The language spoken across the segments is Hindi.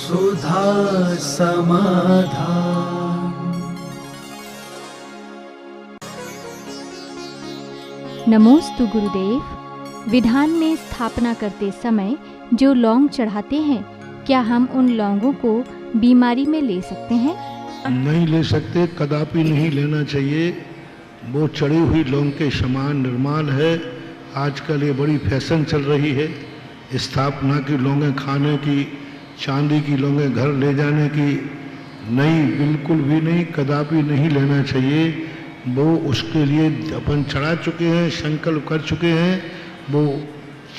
सुधा समाधान। नमोस्तु गुरुदेव। विधान में स्थापना करते समय जो लौंग चढ़ाते हैं, क्या हम उन लौंगों को बीमारी में ले सकते हैं? नहीं ले सकते, कदापि नहीं लेना चाहिए। वो चढ़ी हुई लौंग के समान निर्माल है। आजकल ये बड़ी फैशन चल रही है, स्थापना की लौंगें खाने की, चांदी की लौंगें घर ले जाने की। नहीं, बिल्कुल भी नहीं, कदापि नहीं लेना चाहिए। वो उसके लिए अपन चढ़ा चुके हैं, संकल्प कर चुके हैं। वो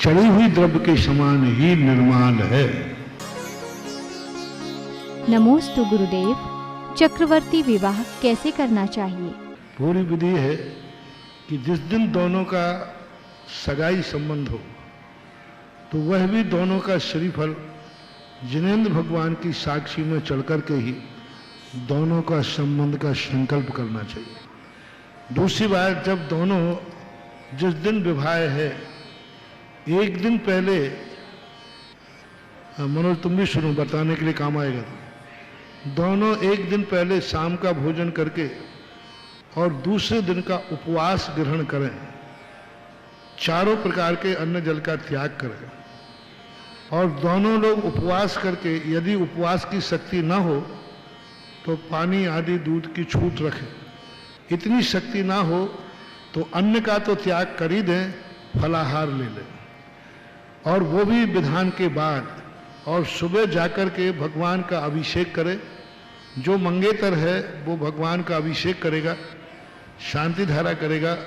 चढ़ी हुई द्रव्य के समान ही निर्माल है। नमोस्तु गुरुदेव। चक्रवर्ती विवाह कैसे करना चाहिए? पूरी विधि है कि जिस दिन दोनों का सगाई संबंध हो, तो वह भी दोनों का श्रीफल जिनेंद्र भगवान की साक्षी में चढ़ कर के ही दोनों का संबंध का संकल्प करना चाहिए। दूसरी बात, जब दोनों जिस दिन विवाह है, एक दिन पहले, मनोज तुम भी सुनो, बताने के लिए काम आएगा। दोनों एक दिन पहले शाम का भोजन करके और दूसरे दिन का उपवास ग्रहण करें। चारों प्रकार के अन्न जल का त्याग करें और दोनों लोग उपवास करके, यदि उपवास की शक्ति न हो तो पानी आदि दूध की छूट रखें। इतनी शक्ति ना हो तो अन्न का तो त्याग कर ही दें, फलाहार ले लें, और वो भी विधान के बाद। और सुबह जाकर के भगवान का अभिषेक करें। जो मंगेतर है वो भगवान का अभिषेक करेगा, शांति धारा करेगा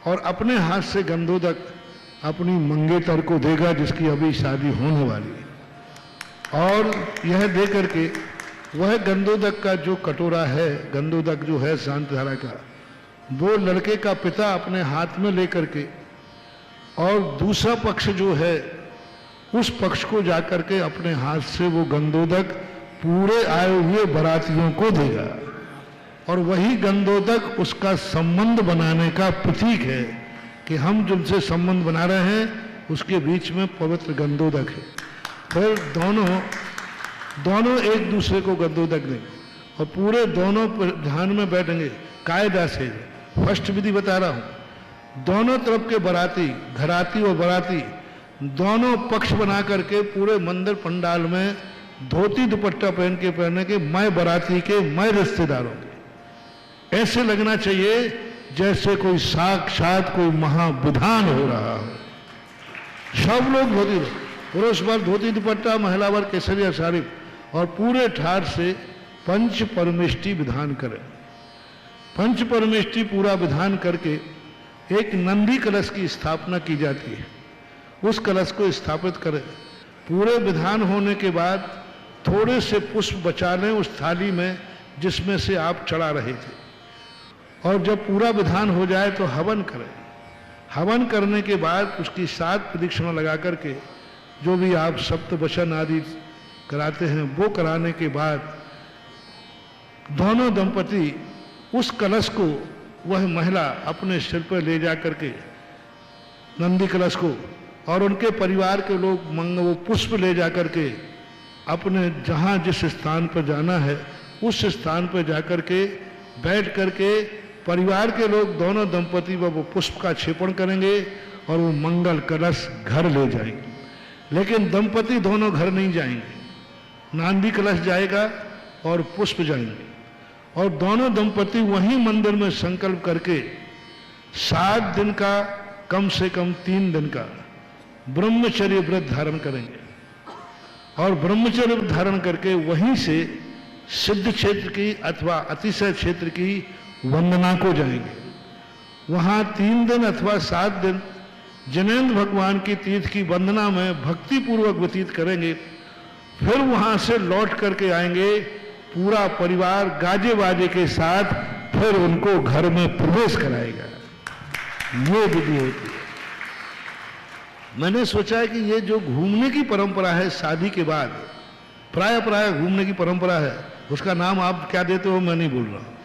और अपने हाथ से गंधोदक अपनी मंगेतर को देगा, जिसकी अभी शादी होने वाली है। और यह दे करके वह गंधोदक का जो कटोरा है, गंधोदक जो है शांति धारा का, वो लड़के का पिता अपने हाथ में लेकर के, और दूसरा पक्ष जो है उस पक्ष को जाकर के अपने हाथ से वो गंधोदक पूरे आए हुए बरातियों को देगा। और वही गंधोदक उसका संबंध बनाने का प्रतीक है कि हम जिनसे संबंध बना रहे हैं उसके बीच में पवित्र गंधोदक है। फिर दोनों एक दूसरे को गंधोदक देंगे और पूरे दोनों ध्यान में बैठेंगे कायदा से। फर्स्ट विधि बता रहा हूं। दोनों तरफ के बराती, घराती और बराती, दोनों पक्ष बना करके पूरे मंदिर पंडाल में धोती दुपट्टा पहने के मैं बराती के, मैं रिश्तेदारों के, ऐसे लगना चाहिए जैसे कोई साक्षात कोई महाविधान हो रहा हो। सब लोग धोती, पुरुष वर्ग धोती दुपट्टा, महिला वर्ग केसरिया साड़ी, और पूरे ठार से पंच परमेष्टि विधान करें। पंच परमेष्टि पूरा विधान करके एक नंदी कलश की स्थापना की जाती है। उस कलश को स्थापित करें। पूरे विधान होने के बाद थोड़े से पुष्प बचा लें उस थाली में जिसमें से आप चढ़ा रहे थे, और जब पूरा विधान हो जाए तो हवन करें। हवन करने के बाद उसकी 7 प्रदक्षिणा लगा करके, जो भी आप सप्तवचन आदि कराते हैं वो कराने के बाद दोनों दंपति उस कलश को, वह महिला अपने सिर पर ले जा करके नंदी कलश को, और उनके परिवार के लोग वो पुष्प ले जा करके अपने जहाँ जिस स्थान पर जाना है उस स्थान पर जा करके बैठ करके परिवार के लोग, दोनों दंपति वो पुष्प का क्षेपण करेंगे और वो मंगल कलश घर ले जाएंगे। लेकिन दंपति दोनों घर नहीं जाएंगे, नांदी कलश जाएगा और पुष्प जाएंगे। और दोनों दंपति वहीं मंदिर में संकल्प करके 7 दिन का, कम से कम 3 दिन का ब्रह्मचर्य व्रत धारण करेंगे। और ब्रह्मचर्य व्रत धारण करके वहीं से सिद्ध क्षेत्र की अथवा अतिशय क्षेत्र की वंदना को जाएंगे। वहाँ 3 दिन अथवा 7 दिन जिनेंद्र भगवान की तीर्थ की वंदना में भक्ति पूर्वक व्यतीत करेंगे। फिर वहाँ से लौट करके आएंगे पूरा परिवार गाजे बाजे के साथ, फिर उनको घर में प्रवेश कराएगा। ये विधि होती है। मैंने सोचा है कि ये जो घूमने की परंपरा है शादी के बाद, प्राय घूमने की परंपरा है, उसका नाम आप क्या देते हो मैं नहीं बोल रहा।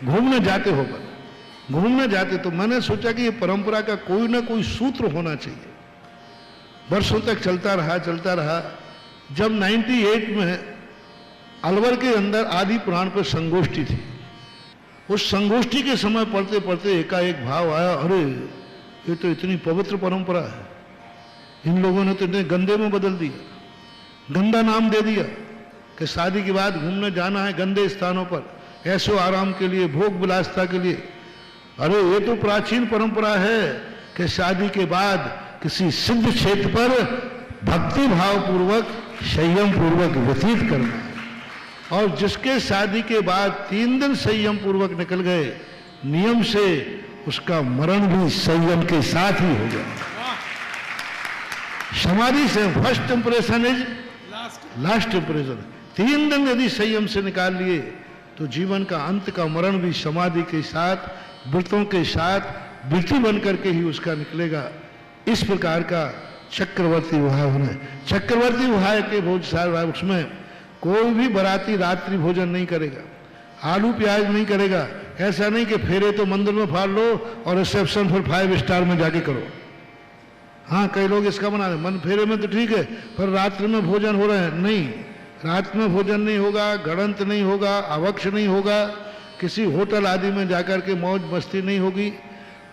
घूमने जाते हो, घूमने जाते, तो मैंने सोचा कि ये परंपरा का कोई ना कोई सूत्र होना चाहिए। वर्षों तक चलता रहा, जब 98 में अलवर के अंदर आदि पुराण पर संगोष्ठी थी, उस संगोष्ठी के समय पढ़ते पढ़ते एकाएक भाव आया, अरे ये तो इतनी पवित्र परंपरा है, इन लोगों ने तो इतने गंदे में बदल दिया, गंदा नाम दे दिया कि शादी के बाद घूमने जाना है गंदे स्थानों पर, ऐशो आराम के लिए, भोग विलासता के लिए। अरे ये तो प्राचीन परंपरा है कि शादी के बाद किसी सिद्ध क्षेत्र पर भक्ति भाव पूर्वक संयम पूर्वक व्यतीत करना है, और जिसके शादी के बाद 3 दिन संयम पूर्वक निकल गए, नियम से उसका मरण भी संयम के साथ ही हो गया। समाधि से first impression is last impression. 3 दिन यदि संयम से निकाल लिए तो जीवन का अंत का मरण भी समाधि के साथ, व्रतों के साथ वृत्ति बन करके ही उसका निकलेगा। इस प्रकार का चक्रवर्ती विवाह होना है। चक्रवर्ती विवाह के भोज सार, उसमें कोई भी बराती रात्रि भोजन नहीं करेगा, आलू प्याज नहीं करेगा। ऐसा नहीं कि फेरे तो मंदिर में फाड़ लो और रिसेप्शन फिर 5 स्टार में जाके करो। हाँ, कई लोग इसका बना रहे, मन फेरे में तो ठीक है पर रात्रि में भोजन हो रहे हैं, नहीं, रात में भोजन नहीं होगा, गणंत नहीं होगा, अवक्ष नहीं होगा, किसी होटल आदि में जाकर के मौज मस्ती नहीं होगी,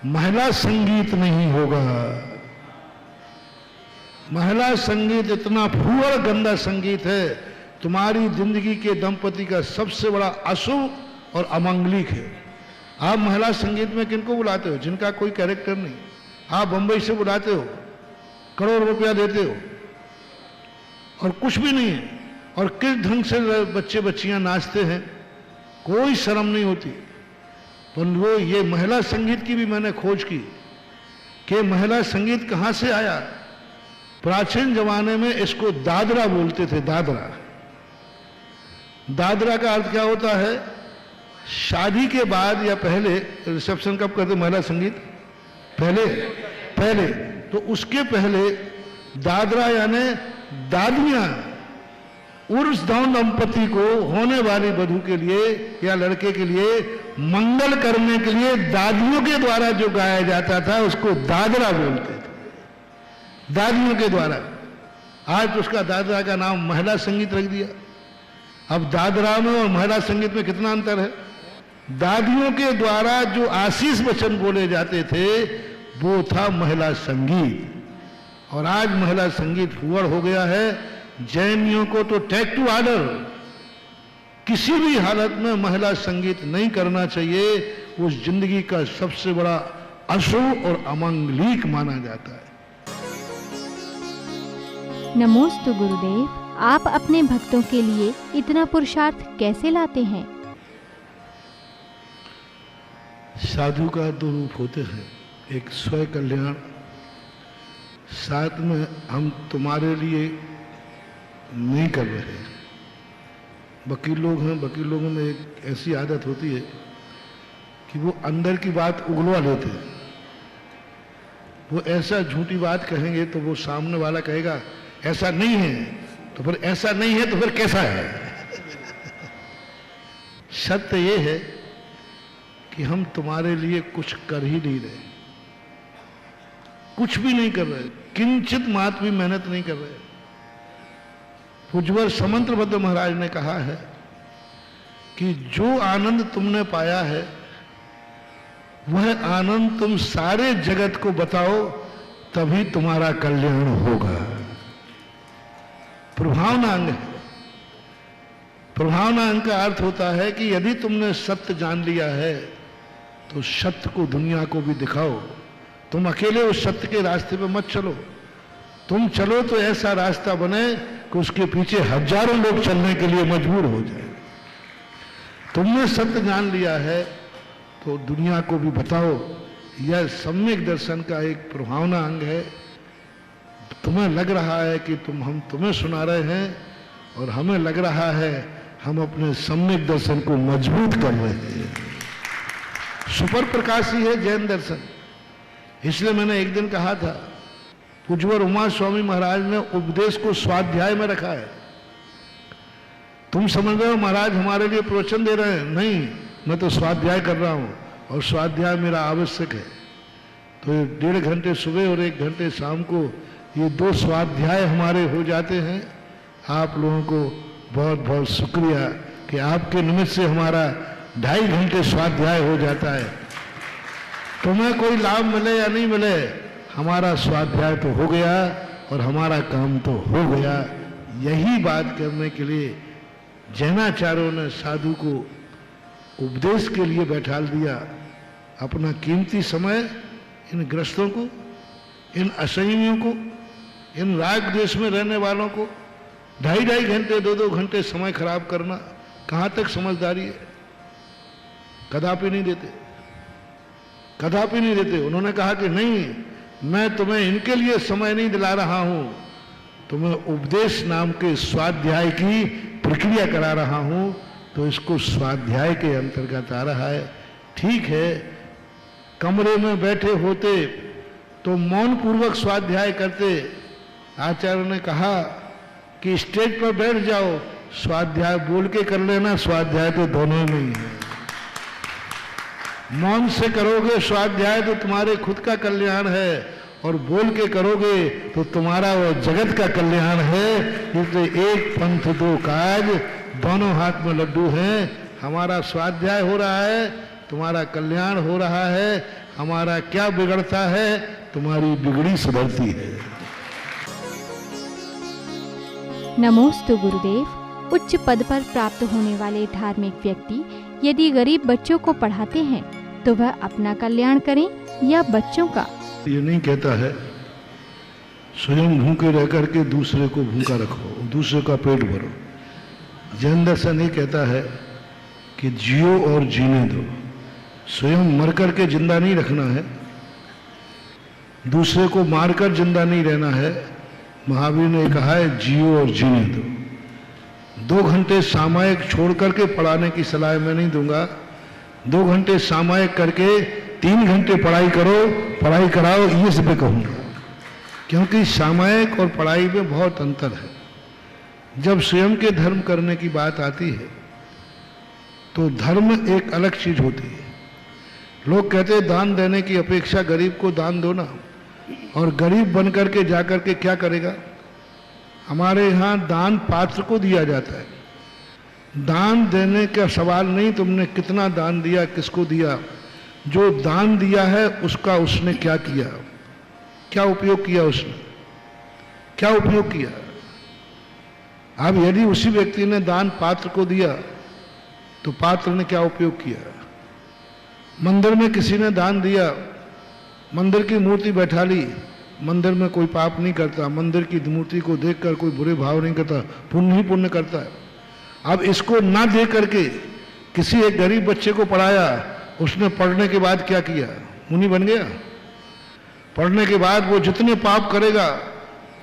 महिला संगीत नहीं होगा। महिला संगीत इतना फूहड़ गंदा संगीत है, तुम्हारी जिंदगी के दंपति का सबसे बड़ा अशुभ और अमंगलिक है। आप महिला संगीत में किनको बुलाते हो? जिनका कोई कैरेक्टर नहीं। आप बंबई से बुलाते हो, करोड़ रुपया देते हो और कुछ भी नहीं है, और किस ढंग से बच्चे बच्चियां नाचते हैं, कोई शर्म नहीं होती। पर वो ये महिला संगीत की भी मैंने खोज की कि महिला संगीत कहाँ से आया। प्राचीन जमाने में इसको दादरा बोलते थे। दादरा, दादरा का अर्थ क्या होता है? शादी के बाद या पहले, रिसेप्शन कब करते महिला संगीत? पहले तो उसके पहले दादरा यानी दादियां उर्स दंपति को, होने वाली वधू के लिए या लड़के के लिए मंगल करने के लिए दादियों के द्वारा जो गाया जाता था उसको दादरा बोलते थे, दादियों के द्वारा। आज उसका दादरा का नाम महिला संगीत रख दिया। अब दादरा में और महिला संगीत में कितना अंतर है? दादियों के द्वारा जो आशीष वचन बोले जाते थे वो था महिला संगीत, और आज महिला संगीत फुअड़ हो गया है। जैनियों को तो टेक टू ऑर्डर, किसी भी हालत में महिला संगीत नहीं करना चाहिए, उस जिंदगी का सबसे बड़ा अशुभ और अमंगलिक माना जाता है। नमोस्तु गुरुदेव, आप अपने भक्तों के लिए इतना पुरुषार्थ कैसे लाते हैं? साधु का 2 रूप होते हैं, एक स्वयं कल्याण, साथ में हम तुम्हारे लिए नहीं कर रहे हैं। वकील लोग हैं, वकील लोगों में एक ऐसी आदत होती है कि वो अंदर की बात उगलवा लेते हैं। वो ऐसा झूठी बात कहेंगे तो वो सामने वाला कहेगा ऐसा नहीं है, तो फिर ऐसा नहीं है तो फिर कैसा है? सत्य ये है कि हम तुम्हारे लिए कुछ कर ही नहीं रहे, कुछ भी नहीं कर रहे, किंचित मात्र भी मेहनत नहीं कर रहे। पूज्यवर समंतभद्र महाराज ने कहा है कि जो आनंद तुमने पाया है वह आनंद तुम सारे जगत को बताओ, तभी तुम्हारा कल्याण होगा। प्रभावना अंग है। प्रभावना अंग का अर्थ होता है कि यदि तुमने सत्य जान लिया है तो सत्य को दुनिया को भी दिखाओ। तुम अकेले उस सत्य के रास्ते पे मत चलो, तुम चलो तो ऐसा रास्ता बने कि उसके पीछे हजारों लोग चलने के लिए मजबूर हो जाए। तुमने सत्य जान लिया है तो दुनिया को भी बताओ। यह सम्यक दर्शन का एक प्रभावना अंग है। तुम्हें लग रहा है कि हम तुम्हें सुना रहे हैं, और हमें लग रहा है हम अपने सम्यक दर्शन को मजबूत कर रहे हैं। सुपर प्रकाशी है जैन दर्शन। इसलिए मैंने एक दिन कहा था, पूज्यवर उमा स्वामी महाराज ने उपदेश को स्वाध्याय में रखा है। तुम समझ रहे हो महाराज हमारे लिए प्रवचन दे रहे हैं? नहीं, मैं तो स्वाध्याय कर रहा हूं, और स्वाध्याय मेरा आवश्यक है। तो 1.5 घंटे सुबह और 1 घंटे शाम को ये 2 स्वाध्याय हमारे हो जाते हैं। आप लोगों को बहुत बहुत शुक्रिया कि आपके निमित्त से हमारा 2.5 घंटे स्वाध्याय हो जाता है। तुम्हें कोई लाभ मिले या नहीं मिले, हमारा स्वाध्याय तो हो गया और हमारा काम तो हो गया। यही बात करने के लिए जैनाचार्यों ने साधु को उपदेश के लिए बैठाल दिया। अपना कीमती समय इन ग्रस्तों को, इन असंयमियों को, इन राग देश में रहने वालों को 2.5 घंटे 2-2 घंटे समय खराब करना कहाँ तक समझदारी है? कदापि नहीं देते, कदापि नहीं देते। उन्होंने कहा कि नहीं, मैं तुम्हें इनके लिए समय नहीं दिला रहा हूं, तुम्हें उपदेश नाम के स्वाध्याय की प्रक्रिया करा रहा हूं, तो इसको स्वाध्याय के अंतर्गत आ रहा है। ठीक है, कमरे में बैठे होते तो मौन पूर्वक स्वाध्याय करते। आचार्य ने कहा कि स्टेज पर बैठ जाओ, स्वाध्याय बोल के कर लेना, स्वाध्याय तो दोनों में ही है। मौन से करोगे स्वाध्याय तो तुम्हारे खुद का कल्याण है, और बोल के करोगे तो तुम्हारा वो जगत का कल्याण है। इसलिए एक पंथ दो काज, दोनों हाथ में लड्डू हैं। हमारा स्वाध्याय हो रहा है, तुम्हारा कल्याण हो रहा है। हमारा क्या बिगड़ता है, तुम्हारी बिगड़ी सुधरती है। नमोस्तु गुरुदेव। उच्च पद पर प्राप्त होने वाले धार्मिक व्यक्ति यदि गरीब बच्चों को पढ़ाते हैं तो वह अपना कल्याण करें या बच्चों का? ये नहीं कहता है स्वयं भूखे रह करके दूसरे को भूखा रखो, दूसरे का पेट भरो। जैन दर्शन नहीं कहता है कि जियो और जीने दो, स्वयं मर करके जिंदा नहीं रखना है, दूसरे को मारकर जिंदा नहीं रहना है। महावीर ने कहा है जियो और जीने दो। 2 घंटे सामायिक छोड़ करके पढ़ाने की सलाह मैं नहीं दूंगा। 2 घंटे सामायिक करके 3 घंटे पढ़ाई करो, पढ़ाई कराओ, ये सब कहूँगा। क्योंकि सामायिक और पढ़ाई में बहुत अंतर है। जब स्वयं के धर्म करने की बात आती है तो धर्म एक अलग चीज होती है। लोग कहते हैं दान देने की अपेक्षा गरीब को दान दो ना, और गरीब बन करके जाकर के क्या करेगा? हमारे यहाँ दान पात्र को दिया जाता है। दान देने का सवाल नहीं तुमने कितना दान दिया, किसको दिया। जो दान दिया है उसका उसने क्या किया, क्या उपयोग किया, उसने क्या उपयोग किया। अब यदि उसी व्यक्ति ने दान पात्र को दिया तो पात्र ने क्या उपयोग किया। मंदिर में किसी ने दान दिया, मंदिर की मूर्ति बैठा ली, मंदिर में कोई पाप नहीं करता, मंदिर की मूर्ति को देखकर कोई बुरे भाव नहीं करता, पुण्य ही पुण्य करता है। अब इसको ना दे करके किसी एक गरीब बच्चे को पढ़ाया, उसने पढ़ने के बाद क्या किया? मुनि बन गया। पढ़ने के बाद वो जितने पाप करेगा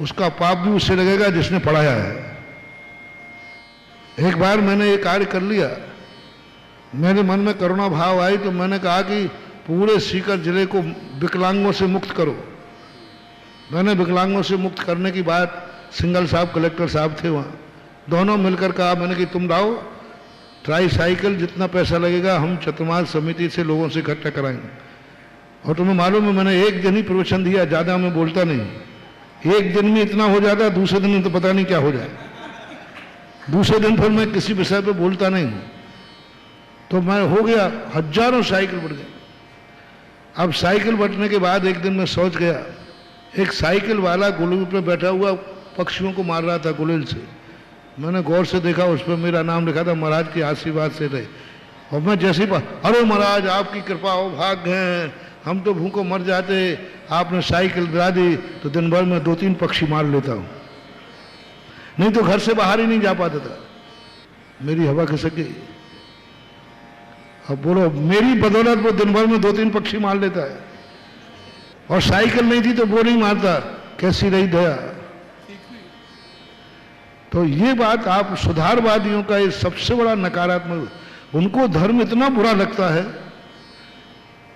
उसका पाप भी उससे लगेगा जिसने पढ़ाया है। एक बार मैंने ये कार्य कर लिया, मेरे मन में करुणा भाव आई तो मैंने कहा कि पूरे सीकर जिले को विकलांगों से मुक्त करो। मैंने विकलांगों से मुक्त करने की बात, सिंगल साहब कलेक्टर साहब थे वहाँ, दोनों मिलकर कहा, मैंने कि तुम लाओ ट्राई साइकिल, जितना पैसा लगेगा हम चतुर्मास समिति से लोगों से इकट्ठा कराएंगे। और तुम्हें मालूम है मैंने एक दिन ही प्रवचन दिया, ज़्यादा मैं बोलता नहीं। एक दिन में इतना हो जाता, दूसरे दिन में तो पता नहीं क्या हो जाए। दूसरे दिन फिर मैं किसी विषय पे बोलता नहीं हूँ। तो मैं हो गया, हजारों साइकिल बढ़ गए। अब साइकिल बंटने के बाद एक दिन मैं सोच गया, एक साइकिल वाला गुलेल पे बैठा हुआ पक्षियों को मार रहा था गुलेल से। मैंने गौर से देखा, उस पर मेरा नाम लिखा था, महाराज के आशीर्वाद से रहे। और मैं जैसे ही अरे महाराज आपकी कृपा हो, भाग गए, हम तो भूखों मर जाते, आपने साइकिल दिला दी तो दिन भर में 2-3 पक्षी मार लेता हूँ, नहीं तो घर से बाहर ही नहीं जा पाता था। मेरी हवा खिसक गई। अब बोलो, मेरी बदौलत वो दिन भर में 2-3 पक्षी मार लेता है, और साइकिल नहीं थी तो वो नहीं मारता। कैसी रही दया। तो ये बात आप सुधारवादियों का ये सबसे बड़ा नकारात्मक, उनको धर्म इतना बुरा लगता है,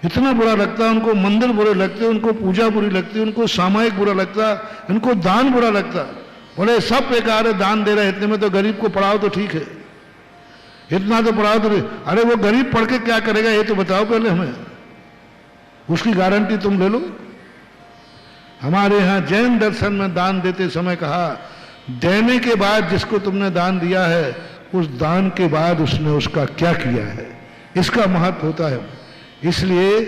इतना बुरा लगता है, उनको मंदिर बुरे लगते हैं, उनको पूजा बुरी लगती है, उनको सामायिक बुरा लगता है, इनको दान बुरा लगता है। बोले सब बेकार है, दान दे रहे, इतने में तो गरीब को पढ़ाओ तो ठीक है, इतना तो पढ़ाओ तो। अरे वो गरीब पढ़ के क्या करेगा ये तो बताओ पहले हमें, उसकी गारंटी तुम ले लो। हमारे यहाँ जैन दर्शन में दान देते समय कहा, देने के बाद जिसको तुमने दान दिया है, उस दान के बाद उसने उसका क्या किया है, इसका महत्व होता है। इसलिए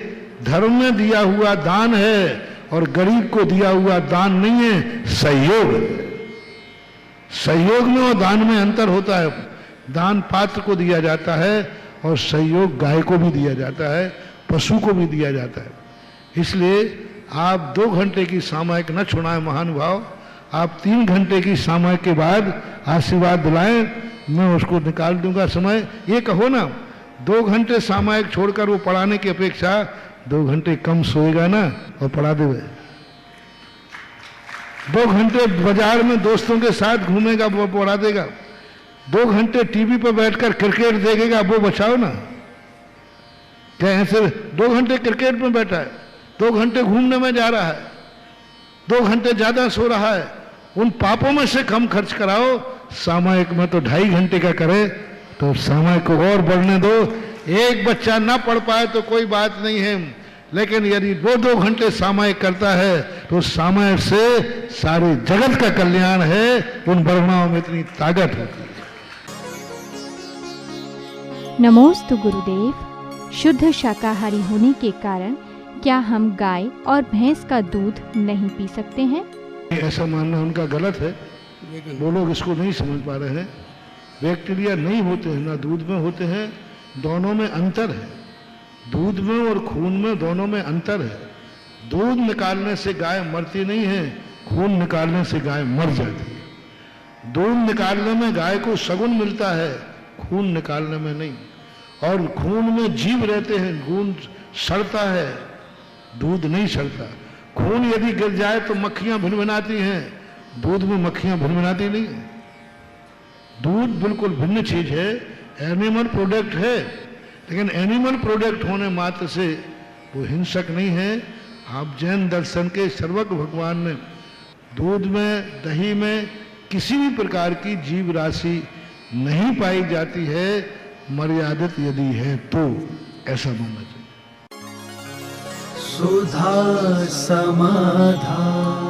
धर्म में दिया हुआ दान है और गरीब को दिया हुआ दान नहीं है, सहयोग है। सहयोग में और दान में अंतर होता है। दान पात्र को दिया जाता है और सहयोग गाय को भी दिया जाता है, पशु को भी दिया जाता है। इसलिए आप 2 घंटे की सामयिक न छुड़ाएं महानुभाव, आप 3 घंटे की सामयिक के बाद आशीर्वाद दिलाएं, मैं उसको निकाल दूंगा समय। ये कहो ना 2 घंटे सामयिक छोड़कर वो पढ़ाने की अपेक्षा 2 घंटे कम सोएगा ना और पढ़ा देवे। 2 घंटे बाजार में दोस्तों के साथ घूमेगा, वो पढ़ा देगा। 2 घंटे टीवी पर बैठकर क्रिकेट देखेगा, वो बचाओ ना। क्या ऐसे 2 घंटे क्रिकेट में बैठा है, 2 घंटे घूमने में जा रहा है, 2 घंटे ज्यादा सो रहा है, उन पापों में से कम खर्च कराओ। सामयिक में तो 2.5 घंटे का करे तो सामयिक को और बढ़ने दो। एक बच्चा ना पढ़ पाए तो कोई बात नहीं है, लेकिन यदि वो 2 घंटे सामयिक करता है तो सामयिक से सारे जगत का कल्याण है। उन वर्णाओं में इतनी ताकत होती है। नमोस्तु गुरुदेव। शुद्ध शाकाहारी होने के कारण क्या हम गाय और भैंस का दूध नहीं पी सकते हैं? ऐसा मानना उनका गलत है, वो लोग इसको नहीं समझ पा रहे हैं। बैक्टीरिया नहीं होते हैं ना दूध में होते हैं, दोनों में अंतर है। दूध में और खून में दोनों में अंतर है। दूध निकालने से गाय मरती नहीं है, खून निकालने से गाय मर जाती है। दूध निकालने में गाय को सगुन मिलता है, खून निकालने में नहीं। और खून में जीव रहते हैं, खून सड़ता है, दूध नहीं सड़ता। खून यदि गिर जाए तो मक्खियां भिनभिनाती हैं, दूध में मक्खियां भिनभिनाती नहीं है। दूध बिल्कुल भिन्न चीज है, एनिमल प्रोडक्ट है, लेकिन एनिमल प्रोडक्ट होने मात्र से वो हिंसक नहीं है। आप जैन दर्शन के सर्वज्ञ भगवान ने दूध में, दही में किसी भी प्रकार की जीव राशि नहीं पाई जाती है, मर्यादित यदि है तो ऐसा मानना चाहिए। सुधा समाधान